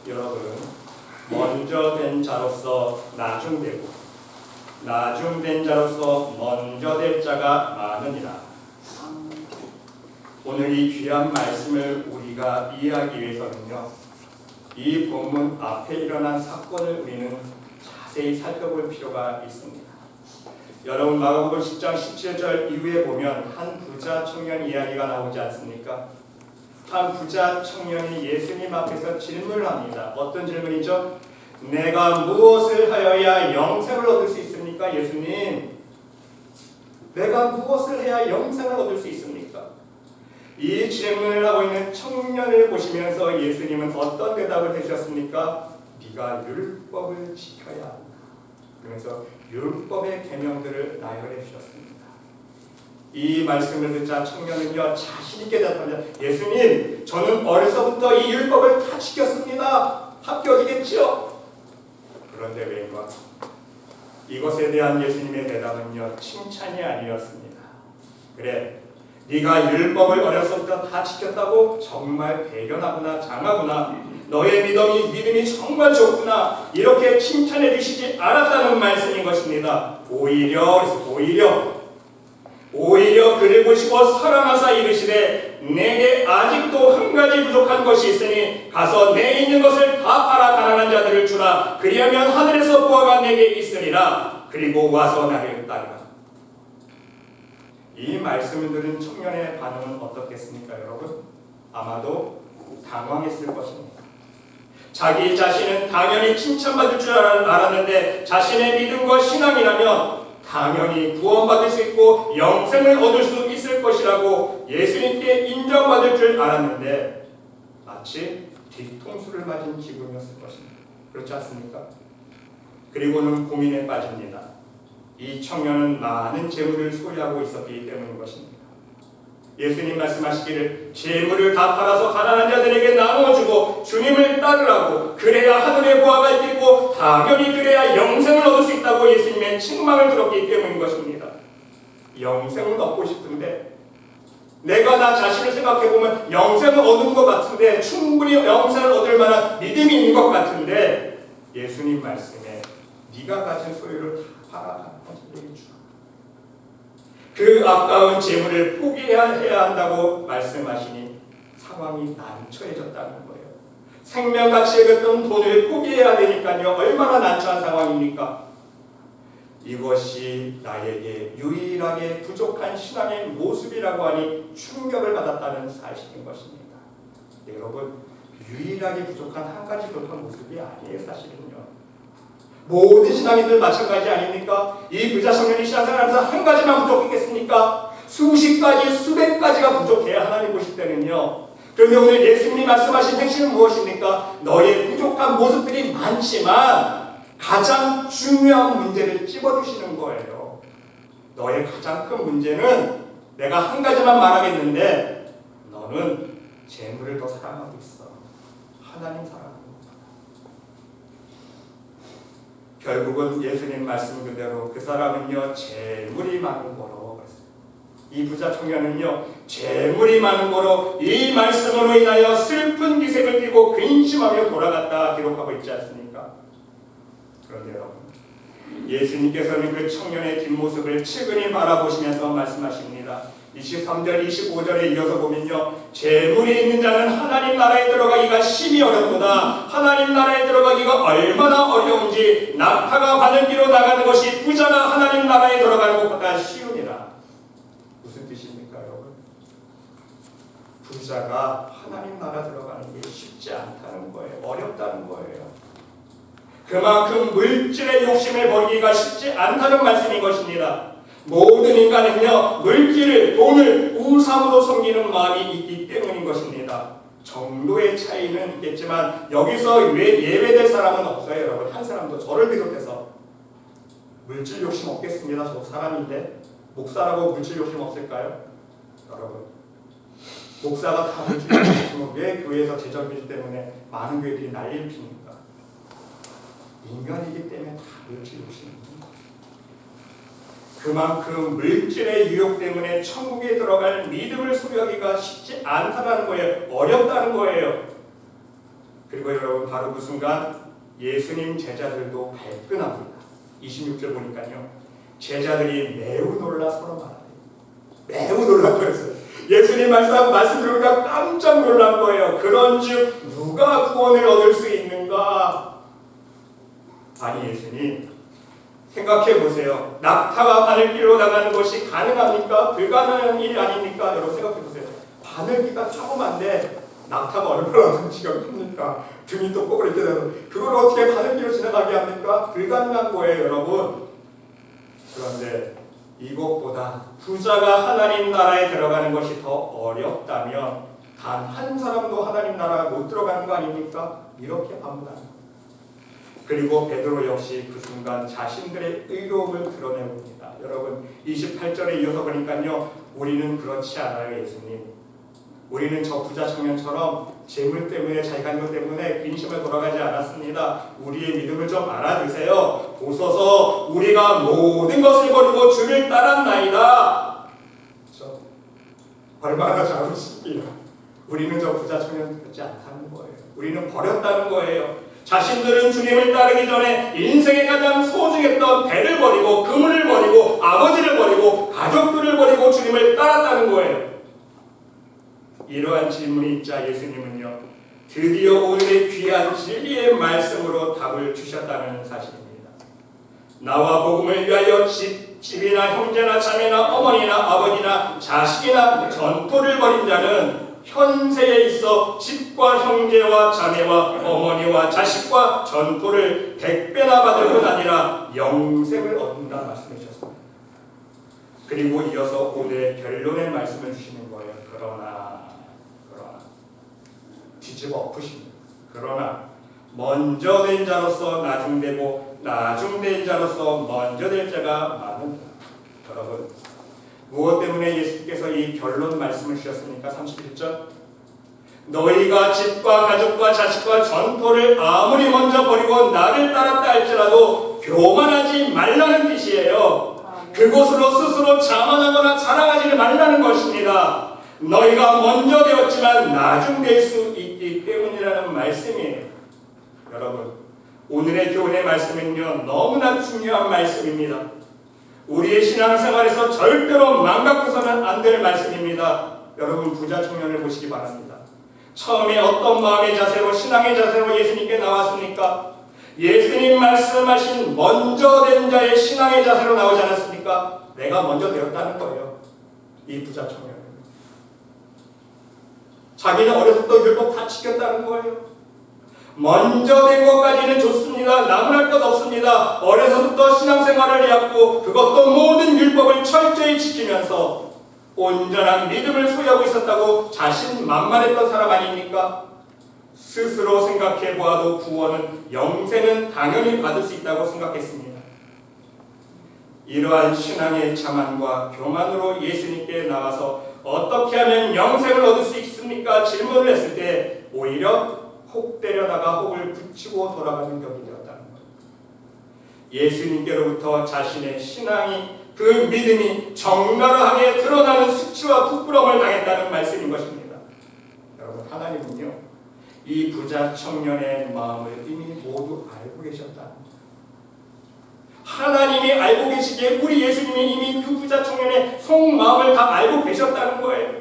여러분, 먼저 된 자로서 나중되고 나중된 자로서 먼저 될 자가 많으니라. 오늘 이 귀한 말씀을 우리가 이해하기 위해서는요, 이 본문 앞에 일어난 사건을 우리는 자세히 살펴볼 필요가 있습니다. 여러분, 마가복음 10장 17절 이후에 보면 한 부자 청년 이야기가 나오지 않습니까? 한 부자 청년이 예수님 앞에서 질문을 합니다. 어떤 질문이죠? 내가 무엇을 하여야 영생을 얻을 수 있습니까? 예수님, 내가 무엇을 해야 영생을 얻을 수 있습니까? 이 질문을 하고 있는 청년을 보시면서 예수님은 어떤 대답을 해주셨습니까? 네가 율법을 지켜야 한다. 그러면서 율법의 계명들을 나열해 주셨습니다. 이 말씀을 듣자 청년은요, 자신 있게 대답합니다. 예수님, 저는 어려서부터 이 율법을 다 지켰습니다. 합격이겠죠? 그런데 왠가 이것에 대한 예수님의 대답은요, 칭찬이 아니었습니다. 그래, 네가 율법을 어려서부터 다 지켰다고? 정말 대견하구나, 장하구나. 너의 믿음이 정말 좋구나. 이렇게 칭찬해 주시지 않았다는 말씀인 것입니다. 오히려 그를 보시고 사랑하사 이르시되 내게 아직도 한 가지 부족한 것이 있으니 가서 내 있는 것을 다 팔아 가난한 자들을 주라. 그리하면 하늘에서 보화가 내게 있으리라. 그리고 와서 나를 따르라. 이 말씀을 들은 청년의 반응은 어떻겠습니까, 여러분? 아마도 당황했을 것입니다. 자기 자신은 당연히 칭찬받을 줄 알았는데 자신의 믿음과 신앙이라면 당연히 구원받을 수 있고 영생을 얻을 수 있을 것이라고 예수님께 인정받을 줄 알았는데 마치 뒤통수를 맞은 기분이었을 것입니다. 그렇지 않습니까? 그리고는 고민에 빠집니다. 이 청년은 많은 재물을 소유하고 있었기 때문인 것입니다. 예수님 말씀하시기를 재물을 다 팔아서 가난한 자들에게 나누어주고 주님을 따르라고, 그래야 하늘의 보화가 있겠고 당연히 그래야 영생을 얻을 수 있다고 예수님의 책망을 들었기 때문인 것입니다. 영생을 얻고 싶은데, 내가 나 자신을 생각해보면 영생을 얻은 것 같은데, 충분히 영생을 얻을 만한 믿음이 있는 것 같은데, 예수님 말씀에 네가 가진 소유를 팔아 가지고 주라. 그 아까운 재물을 포기해야 한다고 말씀하시니 상황이 난처해졌다는 거예요. 생명같이 여겼던 돈을 포기해야 되니까요. 얼마나 난처한 상황입니까? 이것이 나에게 유일하게 부족한 신앙의 모습이라고 하니 충격을 받았다는 사실인 것입니다. 여러분, 유일하게 부족한 한 가지 부족한 모습이 아니에요, 사실은요. 모든 신앙인들 마찬가지 아닙니까? 이 부자 청년이 신앙생활하면서 한 가지만 부족했겠습니까? 수십 가지, 수백 가지가 부족해야 하나님 보실 때는요. 그런데 오늘 예수님이 말씀하신 핵심은 무엇입니까? 너의 부족한 모습들이 많지만 가장 중요한 문제를 찝어주시는 거예요. 너의 가장 큰 문제는 내가 한 가지만 말하겠는데 너는 재물을 더 사랑하고 있어. 하나님 사랑하고. 결국은 예수님 말씀 그대로 그 사람은요, 재물이 많은 거로, 이 부자 청년은요, 재물이 많은 거로 이 말씀으로 인하여 슬픈 기색을 띠고 근심하며 돌아갔다 기록하고 있지 않습니까? 그런데 여러분, 예수님께서는 그 청년의 뒷모습을 측은히 바라보시면서 말씀하십니다. 23절, 25절에 이어서 보면요, 재물이 있는 자는 하나님 나라에 들어가기가 심히 어렵도다. 하나님 나라에 들어가기가 얼마나 어려운지 낙타가 바늘기로 나가는 것이 부자가 하나님 나라에 들어가는 것보다 쉬우니라. 무슨 뜻입니까, 여러분? 부자가 하나님 나라 들어가는 게 쉽지 않다는 거예요. 어렵다는 거예요. 그만큼 물질의 욕심을 버리기가 쉽지 않다는 말씀인 것입니다. 모든 인간은요, 물질을, 돈을 우상으로 섬기는 마음이 있기 때문인 것입니다. 정도의 차이는 있겠지만 여기서 예외될 사람은 없어요, 여러분. 한 사람도, 저를 비롯해서 물질 욕심 없겠습니다. 저 사람인데 목사라고 물질 욕심 없을까요? 여러분, 목사가 다 물질 욕심 없으면 왜 교회에서 재정비 때문에 많은 교회들이 난리를 핍니까? 인간이기 때문에 다 물질 욕심입니다. 그만큼 물질의 유혹 때문에 천국에 들어갈 믿음을 소유하기가 쉽지 않다는 거예요. 어렵다는 거예요. 그리고 여러분 바로 그 순간 예수님 제자들도 발끈합니다. 26절 보니까요. 제자들이 매우 놀라 서로 말하네요. 매우 놀란 거였어요. 예수님 말씀 들으니까 깜짝 놀란 거예요. 그런즉 누가 구원을 얻을 수 있는가? 아니 예수님 생각해 보세요. 낙타가 바늘길로 나가는 것이 가능합니까? 불가능한 일이 아닙니까? 여러분 생각해 보세요. 바늘기가 조그만데 낙타가 얼마나 덩치가 큽니까? 등이 또 꼬부리게 되서 그걸 어떻게 바늘기로 지나가게 합니까? 불가능한 거예요, 여러분. 그런데 이것보다 부자가 하나님 나라에 들어가는 것이 더 어렵다면 단 한 사람도 하나님 나라에 못 들어가는 거 아닙니까? 이렇게 반문합니다. 그리고 베드로 역시 그 순간 자신들의 의로움을 드러내봅니다. 여러분 28절에 이어서 보니까요. 우리는 그렇지 않아요, 예수님. 우리는 저 부자 청년처럼 재물 때문에 자기가 것 때문에 근심을 돌아가지 않았습니다. 우리의 믿음을 좀 알아주세요. 보소서 우리가 모든 것을 버리고 주를 따랐나이다. 그렇죠? 얼마나 자부심이야. 우리는 저 부자 청년 같지 않다는 거예요. 우리는 버렸다는 거예요. 자신들은 주님을 따르기 전에 인생에 가장 소중했던 배를 버리고 그물을 버리고 아버지를 버리고 가족들을 버리고 주님을 따랐다는 거예요. 이러한 질문이 있자 예수님은요. 드디어 오늘의 귀한 진리의 말씀으로 답을 주셨다는 사실입니다. 나와 복음을 위하여 집이나 형제나 자매나 어머니나 아버지나 자식이나 전토를 벌인 자는 현세에 있어 집과 형제와 자매와 어머니와 자식과 전토를 100배나 받을 뿐 아니라 영생을 얻는다 말씀해 주셨습니다. 그리고 이어서 오늘의 결론의 말씀을 주시는 거예요. 그러나 뒤집어 엎으십니다. 그러나 먼저 된 자로서 나중되고 나중된 자로서 먼저 될 자가 많은다. 여러분 무엇 때문에 예수께서 이 결론 말씀을 주셨습니까? 31절 너희가 집과 가족과 자식과 전토를 아무리 먼저 버리고 나를 따랐다 할지라도 교만하지 말라는 뜻이에요. 그곳으로 스스로 자만하거나 자랑하지 말라는 것입니다. 너희가 먼저 되었지만 나중 될 수 있기 때문이라는 말씀이에요. 여러분 오늘의 교훈의 말씀은요 너무나 중요한 말씀입니다. 우리의 신앙생활에서 절대로 망각해서는 안 될 말씀입니다. 여러분 부자 청년을 보시기 바랍니다. 처음에 어떤 마음의 자세로 신앙의 자세로 예수님께 나왔습니까? 예수님 말씀하신 먼저 된 자의 신앙의 자세로 나오지 않았습니까? 내가 먼저 되었다는 거예요. 이 부자 청년 자기는 어렸을 때 율법 다 지켰다는 거예요. 먼저 된 것까지는 좋습니다. 나무랄 것 없습니다. 어려서부터 신앙생활을 해왔고 그것도 모든 율법을 철저히 지키면서 온전한 믿음을 소유하고 있었다고 자신만만했던 사람 아닙니까? 스스로 생각해 보아도 구원은 영생은 당연히 받을 수 있다고 생각했습니다. 이러한 신앙의 자만과 교만으로 예수님께 나와서 어떻게 하면 영생을 얻을 수 있습니까? 질문을 했을 때 오히려 혹 때려다가 혹을 붙이고 돌아가는 격이 되었다는 것. 예수님께로부터 자신의 신앙이 그 믿음이 적나라하게 드러나는 수치와 부끄러움을 당했다는 말씀인 것입니다. 여러분 하나님은요 이 부자 청년의 마음을 이미 모두 알고 계셨다는 것. 하나님이 알고 계시기에 우리 예수님이 이미 그 부자 청년의 속마음을 다 알고 계셨다는 거예요.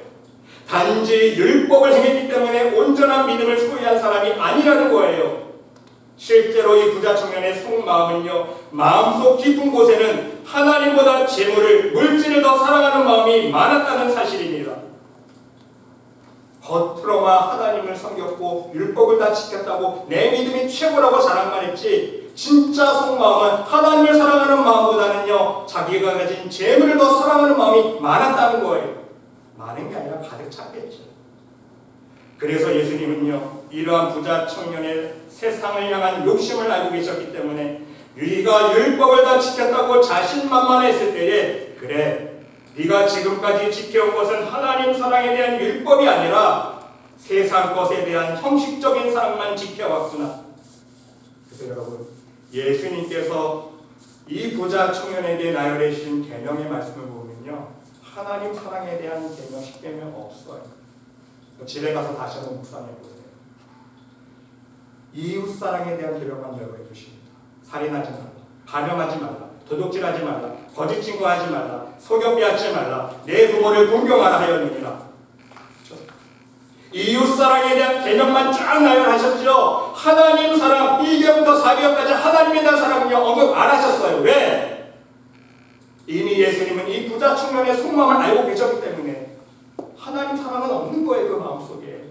단지 율법을 행했기 때문에 온전한 믿음을 소유한 사람이 아니라는 거예요. 실제로 이 부자 청년의 속마음은요 마음속 깊은 곳에는 하나님보다 재물을 물질을 더 사랑하는 마음이 많았다는 사실입니다. 겉으로만 하나님을 섬겼고 율법을 다 지켰다고 내 믿음이 최고라고 자랑만 했지 진짜 속마음은 하나님을 사랑하는 마음보다는요 자기가 가진 재물을 더 사랑하는 마음이 많았다는 거예요. 많은 게 아니라 가득 찼겠죠. 그래서 예수님은요 이러한 부자 청년의 세상을 향한 욕심을 알고 계셨기 때문에 네가 율법을 다 지켰다고 자신만만했을 때에 그래 네가 지금까지 지켜온 것은 하나님 사랑에 대한 율법이 아니라 세상 것에 대한 형식적인 사랑만 지켜왔구나. 그래서 여러분 예수님께서 이 부자 청년에게 나열해 주신 계명의 말씀을 보면요 하나님 사랑에 대한 계명, 십계명 없어요. 집에 가서 다시 한번 묵상해 보세요. 이웃사랑에 대한 계명만 열거해 주십니다. 살인하지 말라, 간음하지 말라, 도둑질하지 말라, 거짓 증거하지 말라, 속여 빼앗지 말라, 내 부모를 공경하라 하였느니라. 이웃사랑에 대한 계명만 쫙 나열하셨죠. 하나님 사랑 1개부터 4개까지 하나님에 대한 사랑은요 언급 안 하셨어요. 왜? 이미 예수님은 이 부자 청년의 속마음을 알고 계셨기 때문에 하나님 사랑은 없는 거예요. 그 마음속에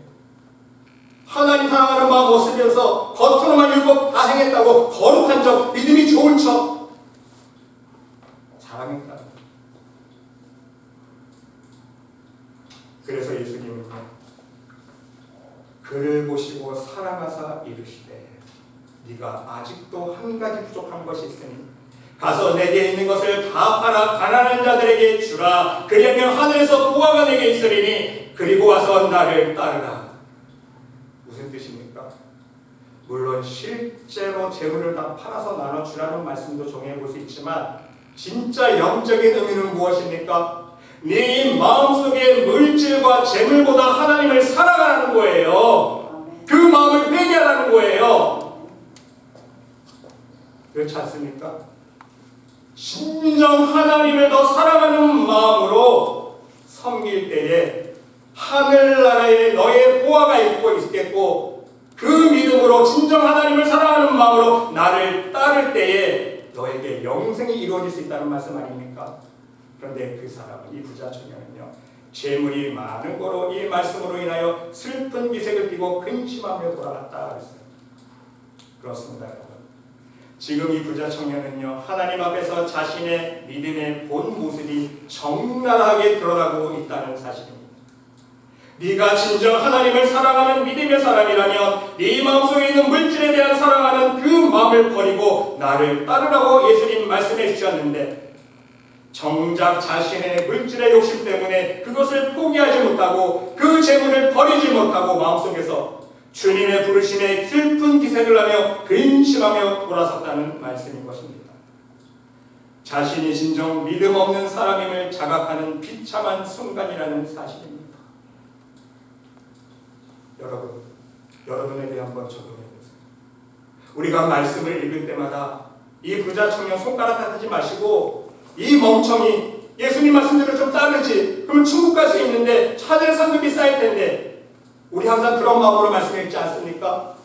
하나님 사랑하는 마음 못 쓰면서 겉으로만 율법 다 행했다고 거룩한 척, 믿음이 좋은 척 자랑했다. 그래서 예수님은요 그를 보시고 사랑하사 이르시되 네가 아직도 한 가지 부족한 것이 있으니 가서 내게 있는 것을 다 팔아 가난한 자들에게 주라. 그리하면 하늘에서 보화가 내게 있으리니 그리고 와서 나를 따르라. 무슨 뜻입니까? 물론 실제로 재물을 다 팔아서 나눠주라는 말씀도 정해 볼 수 있지만 진짜 영적인 의미는 무엇입니까? 네 마음속의 물질과 재물보다 하나님을 사랑하라는 거예요. 그 마음을 회개하라는 거예요. 그렇지 않습니까? 진정 하나님을 더 사랑하는 마음으로 섬길 때에 하늘나라에 너의 보화가 있겠고 그 믿음으로 진정 하나님을 사랑하는 마음으로 나를 따를 때에 너에게 영생이 이루어질 수 있다는 말씀 아닙니까? 그런데 그 사람은, 이 부자 청년은요 재물이 많은 거로 이 말씀으로 인하여 슬픈 기색을 띠고 근심하며 돌아갔다 그랬어요. 그렇습니다 여러분. 지금 이 부자 청년은요 하나님 앞에서 자신의 믿음의 본 모습이 적나라하게 드러나고 있다는 사실입니다. 네가 진정 하나님을 사랑하는 믿음의 사람이라면 네 마음속에 있는 물질에 대한 사랑하는 그 마음을 버리고 나를 따르라고 예수님 말씀해 주셨는데 정작 자신의 물질의 욕심 때문에 그것을 포기하지 못하고 그 재물을 버리지 못하고 마음속에서 주님의 부르심에 슬픈 기색을 하며 근심하며 돌아섰다는 말씀인 것입니다. 자신이 진정 믿음 없는 사람임을 자각하는 비참한 순간이라는 사실입니다. 여러분, 여러분에게 한번 적용해보세요. 우리가 말씀을 읽을 때마다 이 부자 청년 손가락 닦지 마시고 이 멍청이 예수님 말씀대로 좀 따르지 그러면 천국 갈 수 있는데 차들 상급이 쌓일 텐데 우리 항상 그런 마음으로 말씀해 있지 않습니까?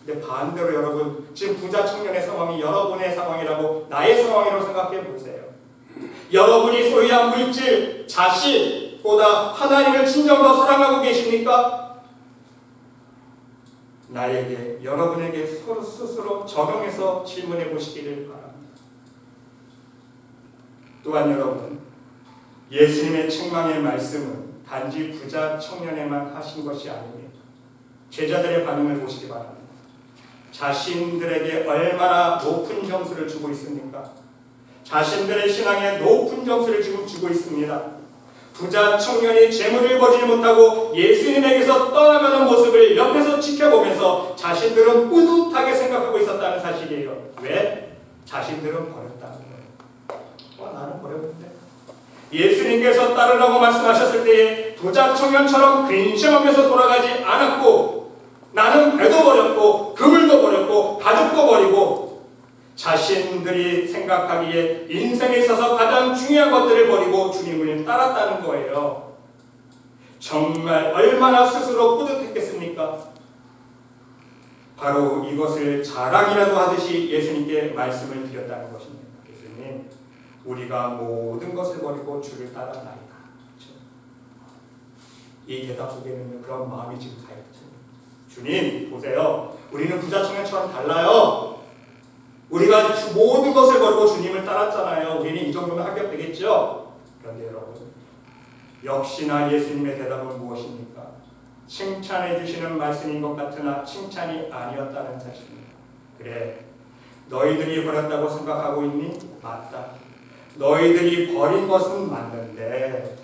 근데 반대로 여러분 지금 부자 청년의 상황이 여러분의 상황이라고 나의 상황이라고 생각해 보세요. 여러분이 소유한 물질, 자식보다 하나님을 진정 더 사랑하고 계십니까? 나에게, 여러분에게 서로 스스로 적용해서 질문해 보시기를 바랍니다. 또한 여러분, 예수님의 책망의 말씀은 단지 부자 청년에만 하신 것이 아닙니다. 제자들의 반응을 보시기 바랍니다. 자신들에게 얼마나 높은 점수를 주고 있습니까? 자신들의 신앙에 높은 점수를 지금 주고 있습니다. 부자 청년이 재물을 버리지 못하고 예수님에게서 떠나가는 모습을 옆에서 지켜보면서 자신들은 뿌듯하게 생각하고 있었다는 사실이에요. 왜? 자신들은 버렸다는 거예요. 나는 버렸는데 예수님께서 따르라고 말씀하셨을 때에 부자 청년처럼 근심하면서 돌아가지 않았고 나는 배도 버렸고 그물도 버렸고 가족도 버리고 자신들이 생각하기에 인생에 있어서 가장 중요한 것들을 버리고 주님을 따랐다는 거예요. 정말 얼마나 스스로 뿌듯했겠습니까? 바로 이것을 자랑이라도 하듯이 예수님께 말씀을 드렸다는 것입니다. 예수님, 우리가 모든 것을 버리고 주를 따랐나이다. 그렇죠? 이 대답 속에는 그런 마음이 지금 가있죠. 주님 보세요. 우리는 부자 청년처럼 달라요. 우리가 모든 것을 버리고 주님을 따랐잖아요. 우리는 이 정도면 합격되겠죠? 그런데 여러분, 역시나 예수님의 대답은 무엇입니까? 칭찬해 주시는 말씀인 것 같으나 칭찬이 아니었다는 사실입니다. 그래, 너희들이 버렸다고 생각하고 있니? 맞다. 너희들이 버린 것은 맞는데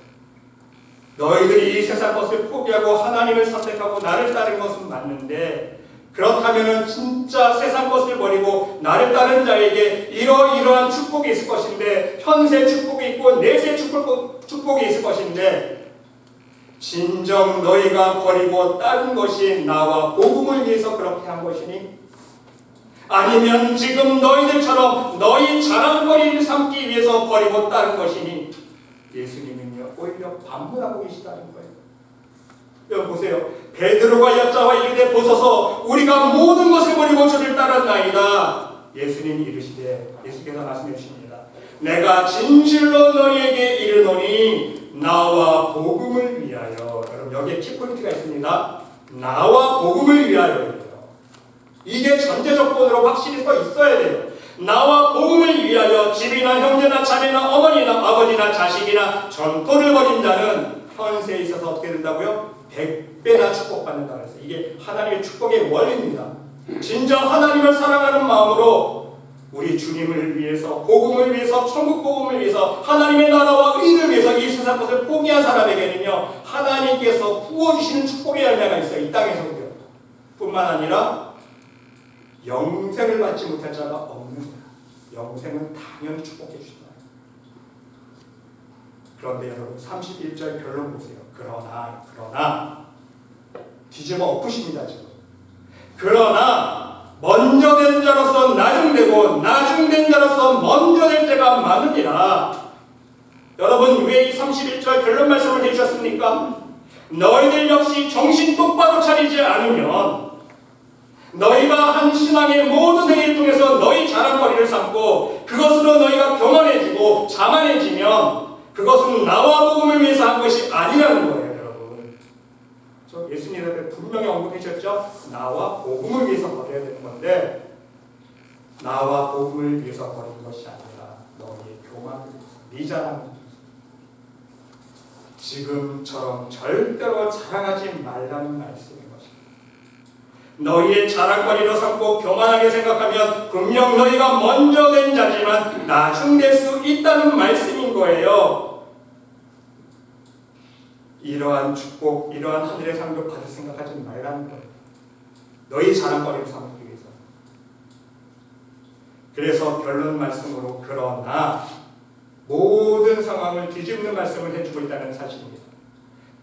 너희들이 이 세상 것을 포기하고 하나님을 선택하고 나를 따른 것은 맞는데 그렇다면 진짜 세상 것을 버리고 나를 따른 자에게 이러이러한 축복이 있을 것인데 현세 축복이 있고 내세 축복이 있을 것인데 진정 너희가 버리고 따른 것이 나와 복음을 위해서 그렇게 한 것이니? 아니면 지금 너희들처럼 너희 자랑거리를 삼기 위해서 버리고 따른 것이니? 예수님은요 오히려 반문하고 계시다는 거예요. 여러분 보세요. 베드로가 여자와 이르되 보소서 우리가 모든 것을 버리고 주를 따랐나이다. 예수님이 이르시되 예수께서 말씀해 주십니다. 내가 진실로 너희에게 이르노니 나와 복음을 위하여. 여러분 여기에 키포인트가 있습니다. 나와 복음을 위하여예요. 이게 전제 조건으로 확실히 서 있어야 돼요. 나와 복음을 위하여 집이나 형제나 자매나 어머니나 아버지나 자식이나 전토를 벌인 자는 현세에 있어서 어떻게 된다고요? 100배나 축복받는다 그랬어요. 이게 하나님의 축복의 원리입니다. 진정 하나님을 사랑하는 마음으로 우리 주님을 위해서, 복음을 위해서, 천국 복음을 위해서, 하나님의 나라와 의를 위해서 이 세상 것을 포기한 사람에게는요 하나님께서 부어주시는 축복의 열매가 있어요. 이 땅에서도요. 뿐만 아니라 영생을 받지 못할 자가 없는 거예요. 영생은 당연히 축복해 주신다. 그런데 여러분 31절 결론 보세요. 그러나 뒤집어 엎으십니다. 지금. 그러나 먼저 된 자로서 나중되고 나중된 자로서 먼저 될 때가 많으니라. 여러분 왜 이 31절 결론 말씀을 해주셨습니까? 너희들 역시 정신 똑바로 차리지 않으면 너희가 한 신앙의 모든 행위를 통해서 너희 자랑거리를 삼고 그것으로 너희가 교만해지고 자만해지면 그것은 나와 복음을 위해서 한 것이 아니라는 거예요. 여러분 저 예수님한테 분명히 언급해 주셨죠. 나와 복음을 위해서 버려야 되는 건데 나와 복음을 위해서 버리는 것이 아니라 너희의 교만을 위해서 네 자랑을 위해서. 지금처럼 절대로 자랑하지 말라는 말씀인 것입니다. 너희의 자랑거리로 삼고 교만하게 생각하면 분명 너희가 먼저 된 자지만 나중될 수 있다는 말씀인 거예요. 이러한 축복, 이러한 하늘의 상급 받을 생각하지 말라는 거예요. 너희 자랑거리를 삼기 위해서. 그래서 결론 말씀으로 그러나 모든 상황을 뒤집는 말씀을 해주고 있다는 사실입니다.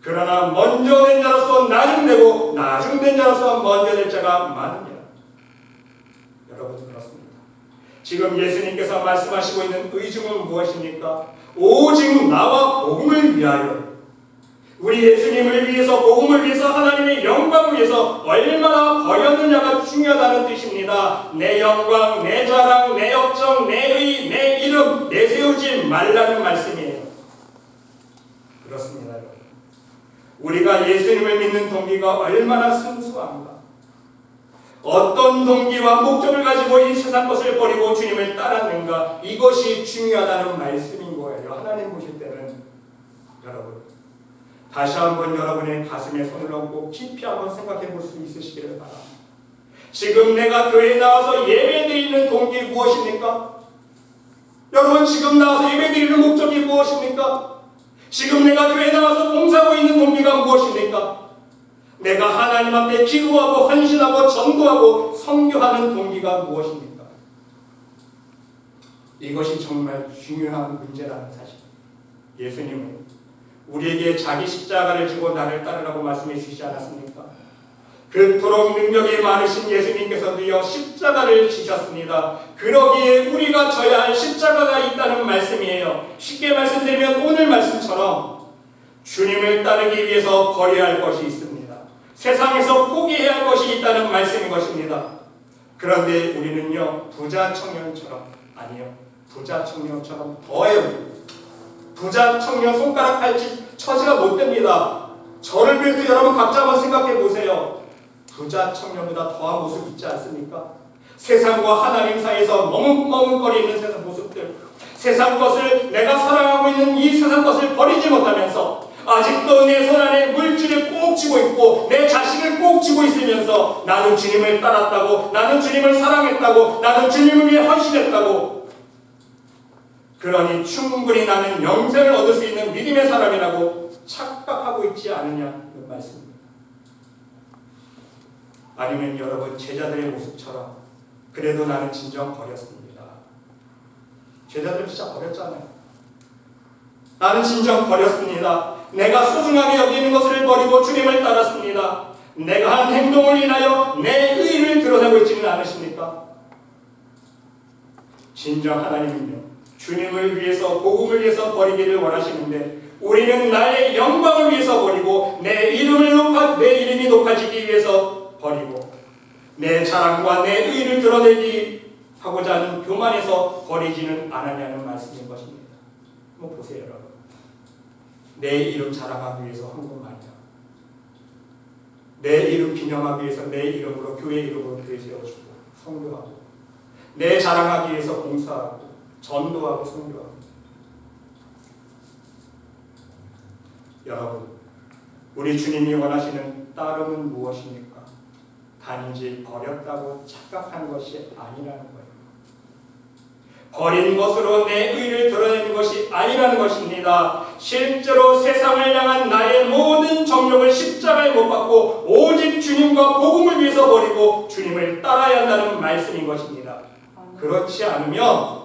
그러나 먼저 된 자로서 나중되고 나중된 자로서 먼저 될 자가 많으니라. 여러분 그렇습니다. 지금 예수님께서 말씀하시고 있는 의중은 무엇입니까? 오직 나와 복음을 위하여, 우리 예수님을 위해서, 복음을 위해서, 하나님의 영광을 위해서 얼마나 버렸느냐가 중요하다는 뜻입니다. 내 영광, 내 자랑, 내 업적, 내 의, 내 이름 내세우지 말라는 말씀이에요. 그렇습니다. 여러분. 우리가 예수님을 믿는 동기가 얼마나 순수한가. 어떤 동기와 목적을 가지고 이 세상 것을 버리고 주님을 따랐는가. 이것이 중요하다는 말씀인 거예요. 하나님 보실 때는. 여러분 다시 한번 여러분의 가슴에 손을 얹고 깊이 한번 생각해 볼 수 있으시기를 바랍니다. 지금 내가 교회에 나와서 예배드리는 동기 무엇입니까? 여러분 지금 나와서 예배드리는 목적이 무엇입니까? 지금 내가 교회에 나와서 봉사하고 있는 동기가 무엇입니까? 내가 하나님 앞에 기도하고 헌신하고 전도하고 선교하는 동기가 무엇입니까? 이것이 정말 중요한 문제라는 사실. 예수님은 우리에게 자기 십자가를 지고 나를 따르라고 말씀해 주시지 않았습니까? 그토록 능력이 많으신 예수님께서도요 십자가를 지셨습니다. 그러기에 우리가 져야 할 십자가가 있다는 말씀이에요. 쉽게 말씀드리면 오늘 말씀처럼 주님을 따르기 위해서 버려야 할 것이 있습니다. 세상에서 포기해야 할 것이 있다는 말씀인 것입니다. 그런데 우리는요 부자 청년처럼, 아니요 부자 청년처럼 더해요. 부자 청년 손가락 처지가 못 됩니다. 저를 비롯해 여러분 각자 한번 생각해 보세요. 부자 청년보다 더한 모습 있지 않습니까? 세상과 하나님 사이에서 머뭇머뭇거리는 세상 모습들, 세상 것을, 내가 사랑하고 있는 이 세상 것을 버리지 못하면서 아직도 내 손 안에 물질을 꼭 쥐고 있고 내 자식을 꼭 쥐고 있으면서 나는 주님을 따랐다고, 나는 주님을 사랑했다고, 나는 주님을 위해 헌신했다고, 그러니 충분히 나는 영생을 얻을 수 있는 믿음의 사람이라고 착각하고 있지 않느냐는 말씀입니다. 아니면 여러분 제자들의 모습처럼 그래도 나는 진정 버렸습니다. 제자들 진짜 버렸잖아요. 나는 진정 버렸습니다. 내가 소중하게 여기는 것을 버리고 주님을 따랐습니다. 내가 한 행동을 인하여 내 의를 드러내고 있지는 않으십니까? 진정 하나님은요, 주님을 위해서, 복음을 위해서 버리기를 원하시는데 우리는 나의 영광을 위해서 버리고 내 이름이 높아지기 위해서 버리고 내 자랑과 내 의를 드러내기 하고자 하는 교만에서 버리지는 않았냐는 말씀인 것입니다. 한번 보세요, 여러분. 내 이름 자랑하기 위해서 한 것만이야. 내 이름 기념하기 위해서 내 이름으로, 교회 이름으로 교회 세워주고 성교하고, 내 자랑하기 위해서 봉사하고 전도하고 성교하고. 여러분, 우리 주님이 원하시는 따름은 무엇입니까? 단지 버렸다고 착각하는 것이 아니라는 거예요. 버린 것으로 내 의를 드러내는 것이 아니라는 것입니다. 실제로 세상을 향한 나의 모든 정욕을 십자가에 못 박고 오직 주님과 복음을 위해서 버리고 주님을 따라야 한다는 말씀인 것입니다. 그렇지 않으면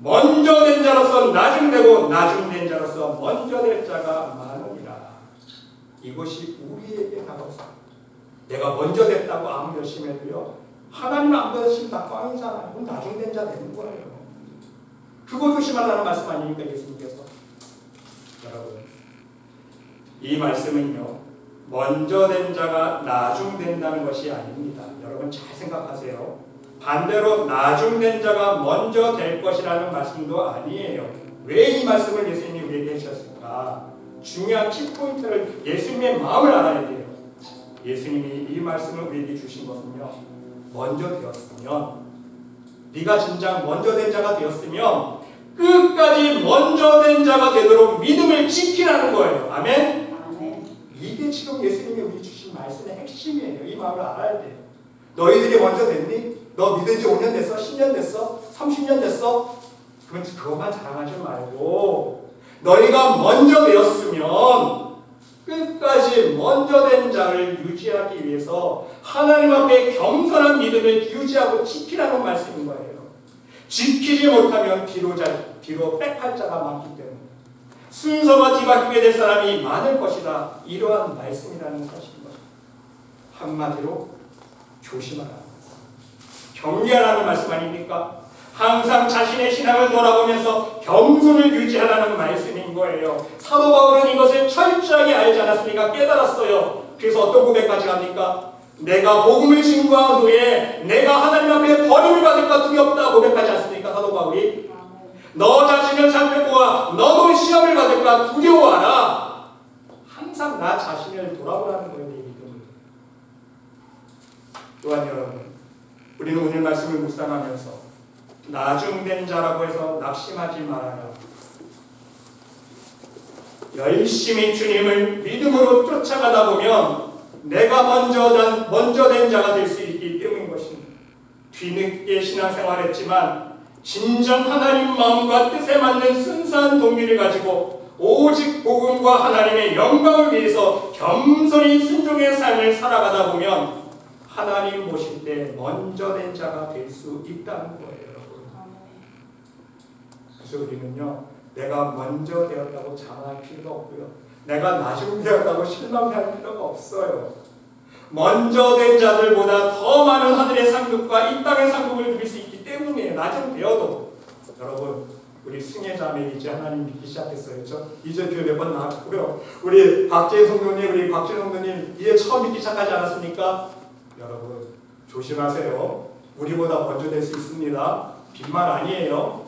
먼저 된 자로서 나중되고 나중된 자로서 먼저 될 자가 많으리라. 이것이 우리에게 다가옵니다. 내가 먼저 됐다고 아무 열심히 해도요, 하나님 안 받으신다 꽝이잖아요. 그럼 나중된 자 되는 거예요. 그거 조심하라는 말씀 아닙니까, 예수님께서? 여러분, 이 말씀은요, 먼저 된 자가 나중된다는 것이 아닙니다. 여러분 잘 생각하세요. 반대로 나중된 자가 먼저 될 것이라는 말씀도 아니에요. 왜 이 말씀을 예수님이 우리에게 해주셨을까? 중요한 키포인트를, 예수님의 마음을 알아야 돼요. 예수님이 이 말씀을 우리에게 주신 것은요, 먼저 되었으면, 네가 진짜 먼저 된 자가 되었으면 끝까지 먼저 된 자가 되도록 믿음을 지키라는 거예요. 아멘? 아멘. 이게 지금 예수님이 우리 주신 말씀의 핵심이에요. 이 마음을 알아야 돼요. 너희들이 먼저 됐니? 너 믿은 지 5년 됐어? 10년 됐어? 30년 됐어? 그럼 그것만 자랑하지 말고 너희가 먼저 되었으면 끝까지 먼저 된 자를 유지하기 위해서 하나님 앞에 겸손한 믿음을 유지하고 지키라는 말씀인 거예요. 지키지 못하면 뒤로 백할 자가 많기 때문에 순서가 뒤바뀌게 될 사람이 많을 것이다. 이러한 말씀이라는 것입니다. 한마디로 조심하라. 경계하라는 말씀 아닙니까? 항상 자신의 신앙을 돌아보면서 겸손을 유지하라는 말씀인 거예요. 사도 바울은 이것을 철저하게 알지 않았습니까? 깨달았어요. 그래서 어떤 고백까지 합니까? 내가 복음을 신고한 후에 내가 하나님 앞에 버림을 받을까 두렵다 고백하지 않습니까? 사도 바울이. 너 자신을 살펴보아 너도 시험을 받을까 두려워하라. 항상 나 자신을 돌아보라는 거예요. 내 믿음을. 또한 여러분, 우리는 오늘 말씀을 묵상하면서 나중된 자라고 해서 낙심하지 말아라. 열심히 주님을 믿음으로 쫓아가다 보면 내가 먼저 된 자가 될 수 있기 때문인 것입니다. 뒤늦게 신앙생활했지만 진정 하나님 마음과 뜻에 맞는 순수한 동기를 가지고 오직 복음과 하나님의 영광을 위해서 겸손히 순종의 삶을 살아가다 보면 하나님 모실 때 먼저 된 자가 될 수 있다는 거예요. 그래서 우리는요, 내가 먼저 되었다고 자랑할 필요가 없고요, 내가 나중 되었다고 실망할 필요가 없어요. 먼저 된 자들보다 더 많은 하늘의 상급과 이 땅의 상급을 누릴 수 있기 때문이에요. 나중 되어도. 여러분, 우리 승혜자매 이제 하나님 믿기 시작했어요. 그렇죠? 이제 교회 몇 번 나왔고요. 우리 박재희 성도님, 우리 박진 성도님 이제 처음 믿기 시작하지 않았습니까? 여러분, 조심하세요. 우리보다 먼저 될 수 있습니다. 빈말 아니에요.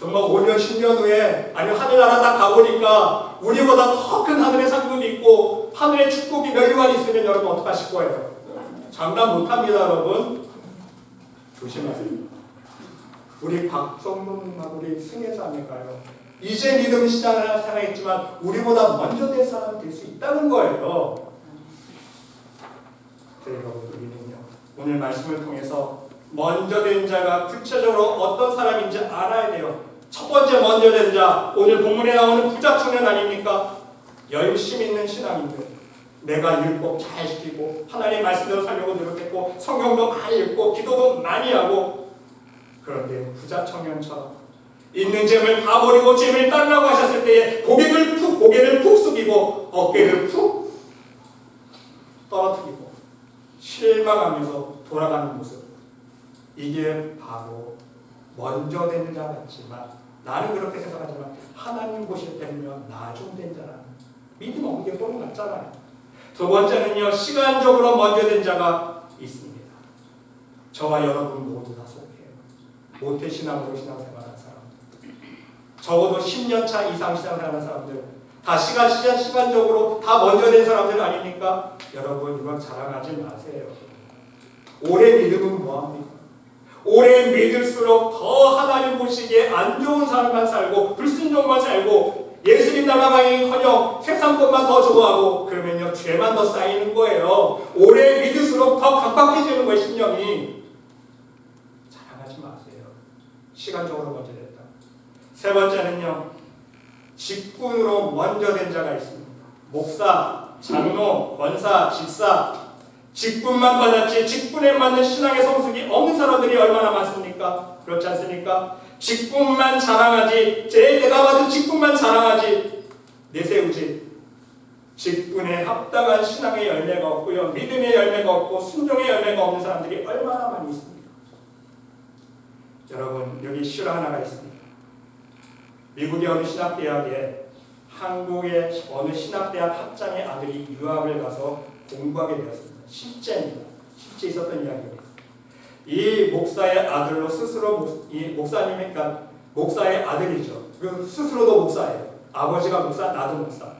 정말 5년, 10년 후에, 아니면 하늘나라 딱 가보니까 우리보다 더 큰 하늘의 상급이 있고 하늘의 축복이 멸류관이 있으면 여러분 어떡하실 거예요? 장담 못합니다, 여러분. 조심하세요. 우리 박성문하고 우리 승혜자매가요, 이제 믿음 시장을 생각했지만 우리보다 먼저 될 사람이 될 수 있다는 거예요. 여러분, 우리는요, 오늘 말씀을 통해서 먼저 된 자가 구체적으로 어떤 사람인지 알아야 돼요. 첫 번째 먼저 된 자, 오늘 본문에 나오는 부자 청년 아닙니까? 열심히 있는 신앙인들, 내가 율법 잘 지키고 하나님의 말씀대로 살려고 노력했고 성경도 많이 읽고 기도도 많이 하고, 그런데 부자 청년처럼 있는 재물 다 버리고 주님을 따르라고 하셨을 때에 고개를 푹 고개를 푹 숙이고 어깨를 푹 떨어뜨리고 실망하면서 돌아가는 모습, 이게 바로 먼저 된 자 같지만, 나는 그렇게 생각하지만 하나님 보실 때는요 나중된 자라는 믿음 없는 게 뻔히 맞잖아요. 두 번째는요, 시간적으로 먼저 된 자가 있습니다. 저와 여러분 모두 다 속해요. 모태신앙으로 신앙생활하는 사람들, 적어도 10년 차 이상 신앙생활하는 사람들, 다 시간적으로 다 먼저 된 사람들 아닙니까? 여러분, 이건 자랑하지 마세요. 오래 믿으면 뭐합니까? 오래 믿을수록 더 하나님 보시기에 안 좋은 삶만 살고 불순종만 살고 예수님 닮아가기커녕 세상 것만 더 좋아하고, 그러면요 죄만 더 쌓이는 거예요. 오래 믿을수록 더 각박해지는 거예요, 신령이. 자랑하지 마세요. 시간적으로 먼저 됐다. 세 번째는요, 직분으로 먼저 된 자가 있습니다. 목사, 장로, 권사, 집사, 직분만 받았지 직분에 맞는 신앙의 성숙이 없는 사람들이 얼마나 많습니까? 그렇지 않습니까? 직분만 자랑하지, 내가 받은 직분만 자랑하지, 내세우지, 직분에 합당한 신앙의 열매가 없고요, 믿음의 열매가 없고 순종의 열매가 없는 사람들이 얼마나 많이 있습니까? 여러분, 여기 실화 하나가 있습니다. 미국의 어느 신학대학에 한국의 어느 신학대학 학장의 아들이 유학을 가서 공부하게 되었습니다. 실제입니다. 실제 있었던 이야기입니다. 이 목사의 아들로 스스로, 이 목사님이니까 목사의 아들이죠. 스스로도 목사예요. 아버지가 목사, 나도 목사.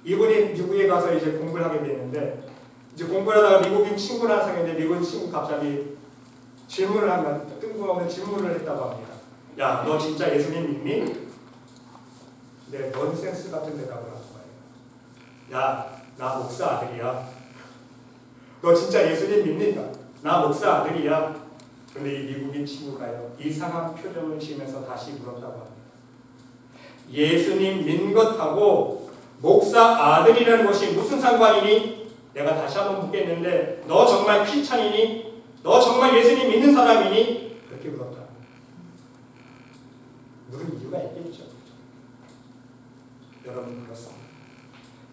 이분이 미국에 가서 이제 공부를 하게 되는데, 이제 공부를 하다가 미국인 친구랑 사귀었는데 미국인 친구 갑자기 질문을 하면, 뜬금없는 질문을 했다고 합니다. 야, 너 진짜 예수님 믿니? 네, 넌센스 같은 대답을 하는 거예요. 야, 나 목사 아들이야. 너 진짜 예수님 믿니까? 나 목사 아들이야. 근데 이 미국인 친구가요, 이상한 표정을 지으면서 다시 물었다고 합니다. 예수님 믿는 것하고 목사 아들이라는 것이 무슨 상관이니? 내가 다시 한번 묻겠는데, 너 정말 크리스찬이니? 너 정말 예수님 믿는 사람이니? 그렇게 물었다. 물은 이유가 있겠죠. 여러분, 그렇습니다.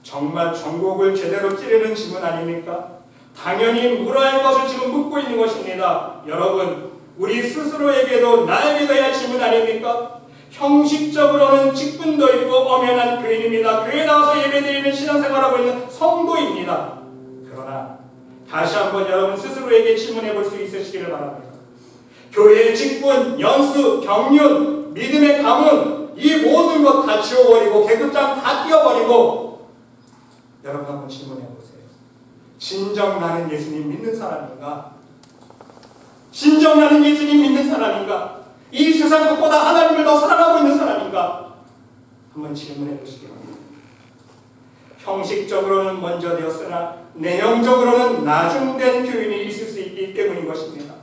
정말 전곡을 제대로 찌르는 질문 아닙니까? 당연히 물어야 할 것을 지금 묻고 있는 것입니다. 여러분, 우리 스스로에게도 나에게도 해야 할 질문 아닙니까? 형식적으로는 직분도 있고 엄연한 교인입니다. 교회 나와서 예배드리는 신앙생활하고 있는 성도입니다. 그러나 다시 한번 여러분 스스로에게 질문해 볼 수 있으시기를 바랍니다. 교회의 직분, 연수, 경륜, 믿음의 가문, 이 모든 것 다 지워버리고 계급장 다 띄워버리고 여러분 한번 질문해 보세요. 진정 나는 예수님 믿는 사람인가? 진정 나는 예수님 믿는 사람인가? 이 세상 것보다 하나님을 더 사랑하고 있는 사람인가? 한번 질문해 보시기 바랍니다. 형식적으로는 먼저 되었으나 내용적으로는 나중된 교인이 있을 수 있기 때문인 것입니다.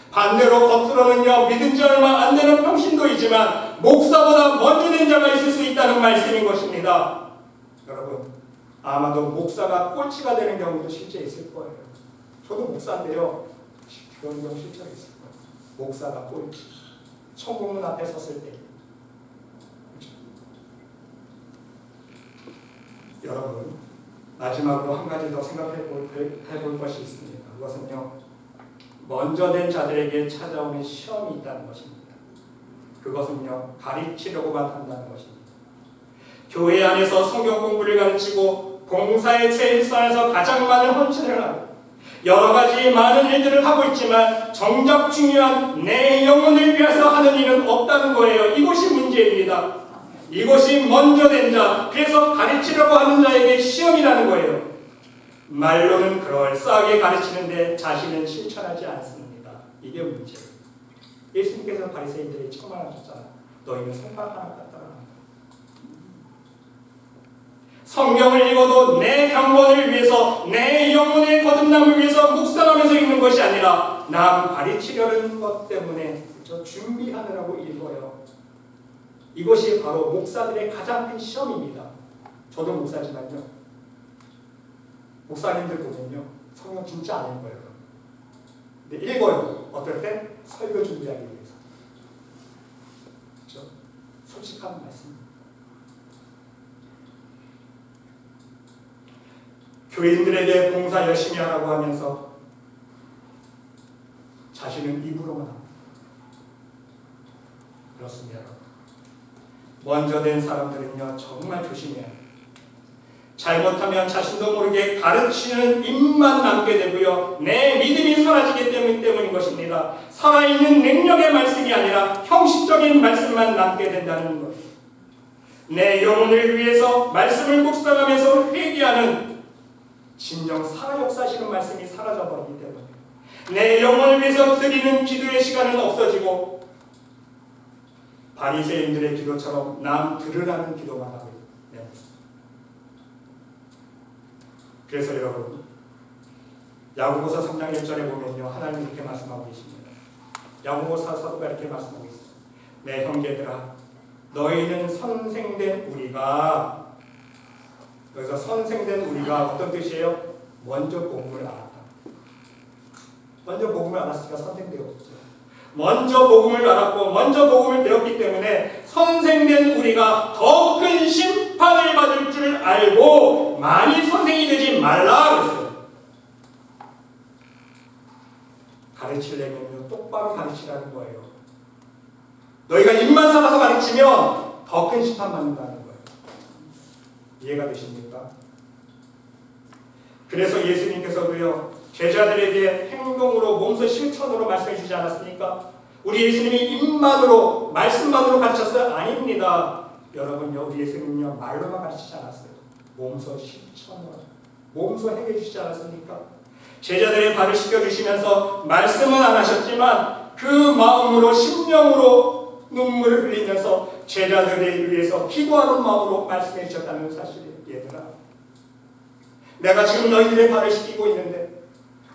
반대로 겉으로는요, 믿은 지 얼마 안 되는 평신도이지만 목사보다 먼저 된 자가 있을 수 있다는 말씀인 것입니다. 여러분, 아마도 목사가 꼴찌가 되는 경우도 실제 있을 거예요. 저도 목사인데요, 그런 경우 실제로 있을 거예요. 목사가 꼴찌, 천국문 앞에 섰을 때. 그렇죠? 여러분, 마지막으로 한 가지 더 생각해 볼 것이 있습니다. 그것은요, 먼저 된 자들에게 찾아오는 시험이 있다는 것입니다. 그것은요, 가르치려고만 한다는 것입니다. 교회 안에서 성경 공부를 가르치고 봉사의 제일선에서 가장 많은 헌신을 하고 여러 가지 많은 일들을 하고 있지만 정작 중요한 내 영혼을 위해서 하는 일은 없다는 거예요. 이것이 문제입니다. 이것이 먼저 된 자, 그래서 가르치려고 하는 자에게 시험이라는 거예요. 말로는 그럴싸하게 가르치는데 자신은 실천하지 않습니다. 이게 문제예요. 예수님께서 바리새인들이 책망하셨잖아요. 너희는 손가락 하나 갖다가 성경을 읽어도 내 경건을 위해서, 내 영혼의 거듭남을 위해서 묵상하면서 읽는 것이 아니라 남 가르치려는 것 때문에 준비하느라고 읽어요. 이것이 바로 목사들의 가장 큰 시험입니다. 저도 목사지만요, 목사님들 보면요, 성경 진짜 안 읽어요. 근데 읽어요. 어떨 때? 설교 준비하기 위해서. 그렇죠? 솔직한 말씀. 교인들에게 봉사 열심히 하라고 하면서 자신은 입으로만 합니다. 그렇습니다. 먼저 된 사람들은요 정말 조심해야 해요. 잘못하면 자신도 모르게 가르치는 입만 남게 되고요. 내 믿음이 사라지기 때문인 것입니다. 살아있는 능력의 말씀이 아니라 형식적인 말씀만 남게 된다는 것. 내 영혼을 위해서 말씀을 묵상하면서 회개하는 진정 살아역사하시는 말씀이 사라져버리기 때문에 내 영혼을 위해서 드리는 기도의 시간은 없어지고 바리새인들의 기도처럼 남 들으라는 기도만 하고 있습니다. 그래서 여러분 야고보서 3장 1절에 보면요 하나님이 이렇게 말씀하고 계십니다. 야고보서 사도가 이렇게 말씀하고 있어요. 내 형제들아 너희는 선생된 우리가, 여기서 선생된 우리가 어떤 뜻이에요? 먼저 복음을 알았다. 먼저 복음을 알았으니까 선생되었죠. 먼저 복음을 알았고 먼저 복음을 배웠기 때문에 선생된 우리가 더 큰 심판을 받을 줄 알고 많이 선생이 되지 말라 그랬어요. 가르치려면요 똑바로 가르치라는 거예요. 너희가 입만 살아서 가르치면 더 큰 심판 받는다는 거예요. 이해가 되십니까? 그래서 예수님께서도요 제자들에게 행동으로 몸소 실천으로 말씀해 주지 않았습니까? 우리 예수님이 입만으로 말씀만으로 가르쳤어요? 아닙니다. 여러분요 우리 예수님은요 말로만 가르치지 않았어요. 몸소 실천으로 몸소 행해 주시지 않았습니까? 제자들의 발을 씻겨주시면서 말씀은 안 하셨지만 그 마음으로 심령으로 눈물을 흘리면서 제자들을 위해서 기도하는 마음으로 말씀해 주셨다는 사실이에요. 얘들아 내가 지금 너희들의 발을 씻기고 있는데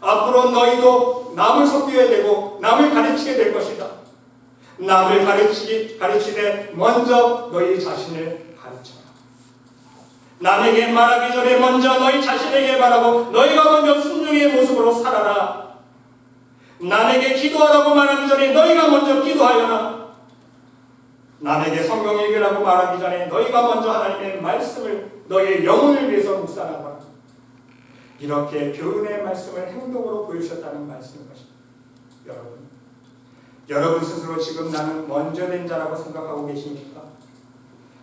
앞으로 너희도 남을 섬겨야 되고 남을 가르치게 될 것이다. 남을 가르치되 먼저 너희 자신을 가르쳐라. 남에게 말하기 전에 먼저 너희 자신에게 말하고 너희가 먼저 순종의 모습으로 살아라. 남에게 기도하라고 말하기 전에 너희가 먼저 기도하여라. 남에게 성경 읽으라고 말하기 전에 너희가 먼저 하나님의 말씀을 너희의 영혼을 위해서 묵상하라. 이렇게 교훈의 말씀을 행동으로 보여주셨다는 말씀인 것입니다. 여러분 스스로 지금 나는 먼저 된 자라고 생각하고 계십니까?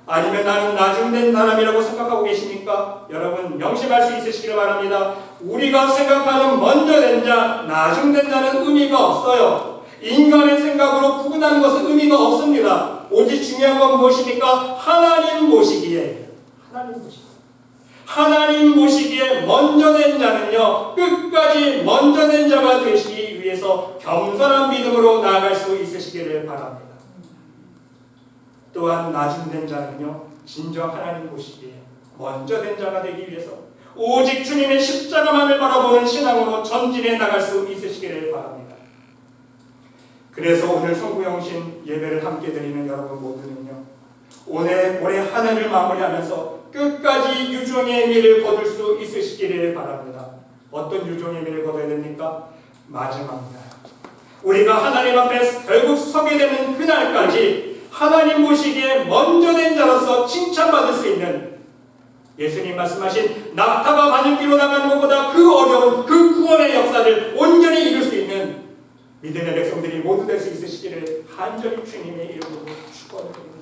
아니면 나는 나중된 사람이라고 생각하고 계십니까? 여러분 명심할 수 있으시길 바랍니다. 우리가 생각하는 먼저 된 자, 나중된 자는 의미가 없어요. 인간의 생각으로 구분하는 것은 의미가 없습니다. 오직 중요한 건 무엇입니까? 하나님 보시기에 하나님 보시기에 먼저 된 자는요 끝까지 먼저 된 자가 되시기 위해서 겸손한 믿음으로 나아갈 수 있으시기를 바랍니다. 또한 나중된 자는요 진정 하나님 보시기에 먼저 된 자가 되기 위해서 오직 주님의 십자가만을 바라보는 신앙으로 전진해 나갈 수 있으시기를 바랍니다. 그래서 오늘 성구영신 예배를 함께 드리는 여러분 모두는요 올해 한 해를 마무리하면서 끝까지 유종의 미를 거둘 수 있으시기를 바랍니다. 어떤 유종의 미를 거둬야 됩니까? 마지막 날 우리가 하나님 앞에 결국 서게 되는 그날까지 하나님 보시기에 먼저 된 자로서 칭찬받을 수 있는 예수님 말씀하신 낙타가 바늘기로 나가는 것보다 그 어려운 그 구원의 역사를 온전히 이룰 수 있는 믿음의 백성들이 모두 될 수 있으시기를 간절히 주님의 이름으로 축원드립니다.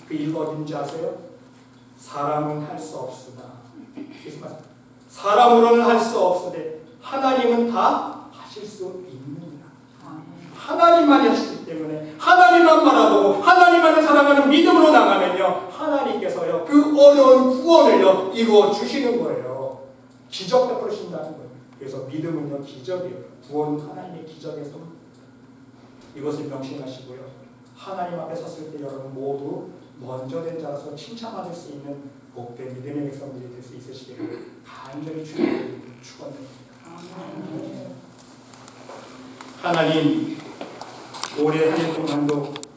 그 이유가 어딘지 아세요? 사람은 할 수 없으나 사람으로는 할 수 없으되 하나님은 다 하실 수 있느니라. 하나님만이 하시기 때문에 하나님만 바라보고 하나님만을 사랑하는 믿음으로 나가면요 하나님께서요 그 어려운 구원을요 이루어 주시는 거예요. 기적 베푸신다는 거예요. 그래서 믿음은요 기적이에요. 구원은 하나님의 기적에서 이것을 명심하시고요. 하나님 앞에 섰을 때 여러분 모두 먼저 된 자로서 칭찬받을 수 있는 복된 믿음의 백성들이 될 수 있으시기를 간절히 주님을 축원드립니다. 하나님 올해 한 해 동안도